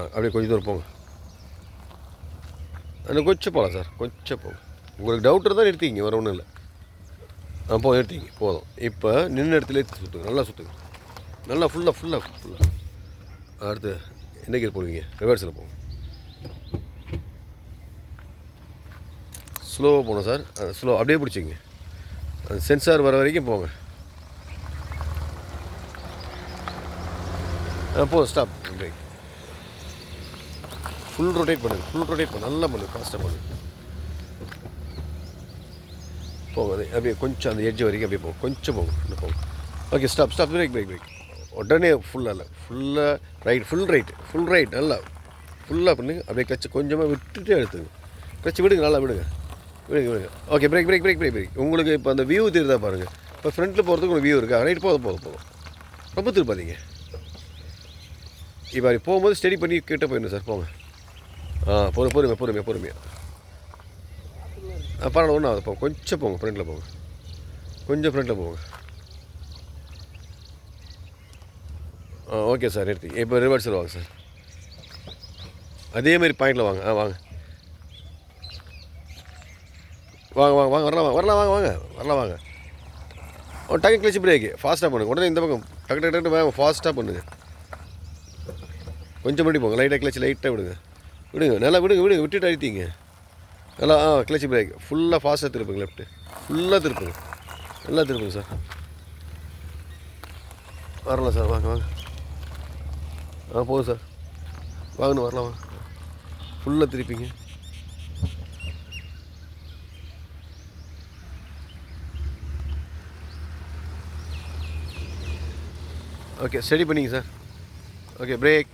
அப்படியே கொஞ்சம் தூரம் போங்க. இன்னும் கொஞ்சம் போகலாம் சார், கொஞ்சம் போங்க. உங்களுக்கு டவுட் இருந்தால் நிறுத்திங்க, வேறு ஒன்றும் இல்லை. போதும், நிறுத்திங்க போதும். இப்போ நின்று இடத்துல சுற்றுங்க, நல்லா சுற்றுங்க, நல்லா ஃபுல்லாக. அடுத்து என்ன கீர் போடுவீங்க? ரிவர்ஸில் போங்க. ஸ்லோவாக போகணும் சார், ஸ்லோ அப்படியே பிடிச்சிங்க. அந்த சென்சார் வர வரைக்கும் போங்க. போதும், ஸ்டாப். பிரேக். ஃபுல் ரொட்டேட் பண்ணுங்கள், நல்லா பண்ணுங்கள், ஃபாஸ்ட்டாக பண்ணுங்கள். போங்க, அப்படியே கொஞ்சம் அந்த எட்ஜ் வரைக்கும் அப்படியே போங்க, கொஞ்சம் போங்க, இன்னும் போங்க. Okay, stop. பிரேக். உடனே ஃபுல்லாக ரைட் நல்லா ஃபுல்லாக பண்ணுங்க. அப்படியே கிளச்சு கொஞ்சமாக விட்டுட்டு எடுத்துங்க. கிளச்சு விடுங்க, நல்லா விடுங்க. Okay, break. உங்களுக்கு இப்போ அந்த வியூ தெரியுதா பாருங்கள். இப்போ ஃப்ரண்ட்டில் போகிறதுக்கு உங்களுக்கு வியூ இருக்கா? ரைட், போதும். ரொம்ப திருப்பாதீங்க. இப்போ போகும்போது ஸ்டடி பண்ணி கிட்ட போயிடணும் சார், போங்க. பொறுமையாக. பரவாயில்ல, ஒன்றும் ஆகுது. போங்க, கொஞ்சம் போங்க, ஃப்ரண்ட்டில் போங்க, கொஞ்சம் ஃப்ரண்ட்டில் போங்க. ஓகே சார், எடுத்து இப்போ ரிவர்ஸில் வாங்க சார். அதேமாரி பாயிண்டில் வாங்க. வாங்க. வரலாம். டக்கு கிளச்சு பிரேக்கு ஃபாஸ்ட்டாக பண்ணுங்கள். உடனே இந்த பக்கம் டக்கு வேக ஃபாஸ்ட்டாக பண்ணுங்கள். கொஞ்சம் முன்னாடி போங்க. லைட்டாக கிளச்சு லைட்டாக விடுங்க. நல்லா விடுங்க. விட்டுட்டு அழுத்திங்க. நல்லா கிளச்சு பிரேக் ஃபுல்லாக ஃபாஸ்ட்டாக திருப்புங்க. லெஃப்ட்டு ஃபுல்லாக திருப்புங்க. நல்லா திருப்புங்க சார். வரலாம் சார், வாங்க. போதும் சார், வாங்கணும், வரலாம். ஃபுல்லாக திருப்பிங்க. ஓகே, ஸ்டடி பண்ணிங்க சார். Okay, break.